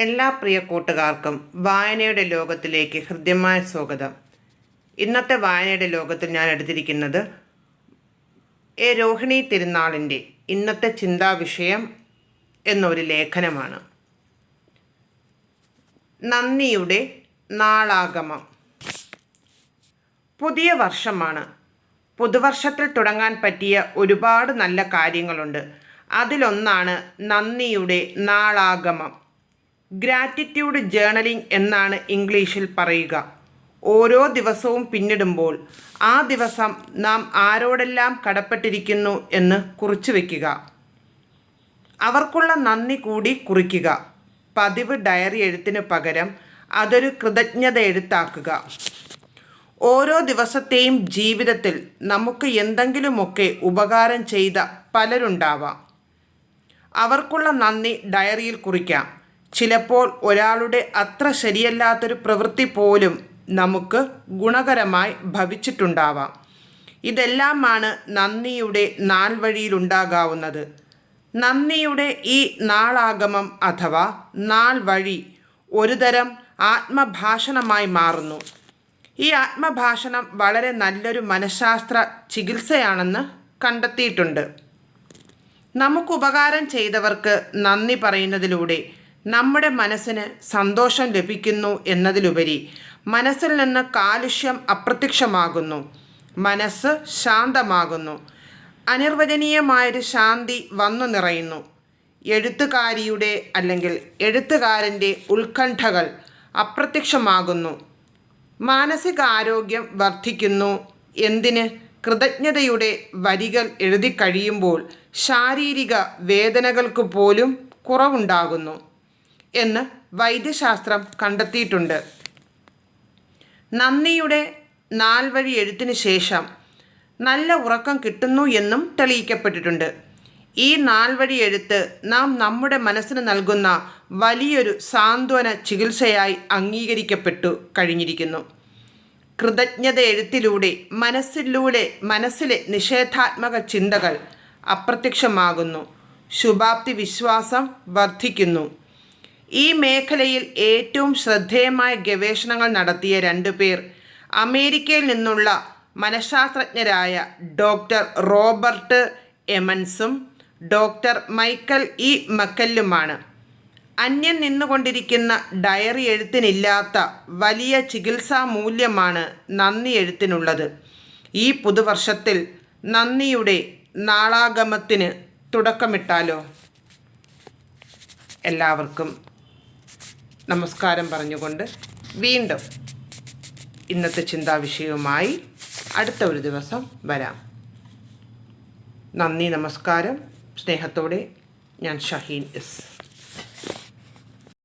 എല്ലാ പ്രിയ കൂട്ടുകാർക്കും വായനയുടെ ലോകത്തിലേക്ക് ഹൃദ്യമായ സ്വാഗതം. ഇന്നത്തെ വായനയുടെ ലോകത്തിൽ ഞാൻ എടുത്തിരിക്കുന്നത് രോഹിണി തിരുനാളിൻ്റെ ഇന്നത്തെ ചിന്താവിഷയം എന്നൊരു ലേഖനമാണ്. നന്ദിയുടെ നാളാഗമം. പുതിയ വർഷമാണ്. പുതുവർഷത്തിൽ തുടങ്ങാൻ പറ്റിയ ഒരുപാട് നല്ല കാര്യങ്ങളുണ്ട്. അതിലൊന്നാണ് നന്ദിയുടെ നാളാഗമം. ഗ്രാറ്റിറ്റ്യൂഡ് ജേർണലിംഗ് എന്നാണ് ഇംഗ്ലീഷിൽ പറയുക. ഓരോ ദിവസവും പിന്നിടുമ്പോൾ ആ ദിവസം നാം ആരോടെല്ലാം കടപ്പെട്ടിരിക്കുന്നു എന്ന് കുറിച്ചു വയ്ക്കുക. അവർക്കുള്ള നന്ദി കൂടി കുറിക്കുക. പതിവ് ഡയറി എഴുത്തിന് പകരം അതൊരു കൃതജ്ഞത എഴുത്താക്കുക. ഓരോ ദിവസത്തെയും ജീവിതത്തിൽ നമുക്ക് എന്തെങ്കിലുമൊക്കെ ഉപകാരം ചെയ്ത പലരുണ്ടാവാം. അവർക്കുള്ള നന്ദി ഡയറിയിൽ കുറിക്കാം. ചിലപ്പോൾ ഒരാളുടെ അത്ര ശരിയല്ലാത്തൊരു പ്രവൃത്തി പോലും നമുക്ക് ഗുണകരമായി ഭവിച്ചിട്ടുണ്ടാവാം. ഇതെല്ലാമാണ് നന്ദിയുടെ നാൾ വഴിയിലുണ്ടാകാവുന്നത്. നന്ദിയുടെ ഈ നാളാഗമം അഥവാ നാൾ വഴി ഒരുതരം ആത്മഭാഷണമായി മാറുന്നു. ഈ ആത്മഭാഷണം വളരെ നല്ലൊരു മനഃശാസ്ത്ര ചികിത്സയാണെന്ന് കണ്ടെത്തിയിട്ടുണ്ട്. നമുക്ക് ഉപകാരം ചെയ്തവർക്ക് നന്ദി പറയുന്നതിലൂടെ നമ്മുടെ മനസ്സിന് സന്തോഷം ലഭിക്കുന്നു എന്നതിലുപരി മനസ്സിൽ നിന്ന് കാലുഷ്യം അപ്രത്യക്ഷമാകുന്നു. മനസ്സ് ശാന്തമാകുന്നു. അനിർവചനീയമായൊരു ശാന്തി വന്നു നിറയുന്നു. എഴുത്തുകാരിയുടെ അല്ലെങ്കിൽ എഴുത്തുകാരൻ്റെ ഉത്കണ്ഠകൾ അപ്രത്യക്ഷമാകുന്നു. മാനസികാരോഗ്യം വർദ്ധിക്കുന്നു. എന്തിന്? കൃതജ്ഞതയുടെ വരികൾ എഴുതി കഴിയുമ്പോൾ ശാരീരിക വേദനകൾക്ക് പോലും കുറവുണ്ടാകുന്നു എന്ന് വൈദ്യശാസ്ത്രം കണ്ടെത്തിയിട്ടുണ്ട്. നന്ദിയുടെ നാൾ വഴി എഴുത്തിന് ശേഷം നല്ല ഉറക്കം കിട്ടുന്നു എന്നും തെളിയിക്കപ്പെട്ടിട്ടുണ്ട്. ഈ നാൾ വഴി എഴുത്ത് നാം നമ്മുടെ മനസ്സിന് നൽകുന്ന വലിയൊരു സാന്ത്വന ചികിത്സയായി അംഗീകരിക്കപ്പെട്ടു കഴിഞ്ഞിരിക്കുന്നു. കൃതജ്ഞത എഴുത്തിലൂടെ മനസ്സിലെ നിഷേധാത്മക ചിന്തകൾ അപ്രത്യക്ഷമാകുന്നു. ശുഭാപ്തി വിശ്വാസം വർദ്ധിക്കുന്നു. ഈ മേഖലയിൽ ഏറ്റവും ശ്രദ്ധേയമായ ഗവേഷണങ്ങൾ നടത്തിയ 2 പേർ അമേരിക്കയിൽ നിന്നുള്ള മനഃശാസ്ത്രജ്ഞരായ ഡോക്ടർ റോബർട്ട് എമൻസും ഡോക്ടർ മൈക്കൽ ഇ മക്കല്ലുമാണ്. അന്യം നിന്നുകൊണ്ടിരിക്കുന്ന ഡയറി എഴുത്തിനില്ലാത്ത വലിയ ചികിത്സാ മൂല്യമാണ് നന്ദി എഴുത്തിനുള്ളത്. ഈ പുതുവർഷത്തിൽ നന്ദിയുടെ നാളാഗമത്തിന് തുടക്കമിട്ടാലോ? എല്ലാവർക്കും നമസ്കാരം പറഞ്ഞുകൊണ്ട് വീണ്ടും ഇന്നത്തെ ചിന്താവിഷയവുമായി അടുത്ത ഒരു ദിവസം വരാം. നന്ദി, നമസ്കാരം. സ്നേഹത്തോടെ ഞാൻ ഷഹീൻ എസ്.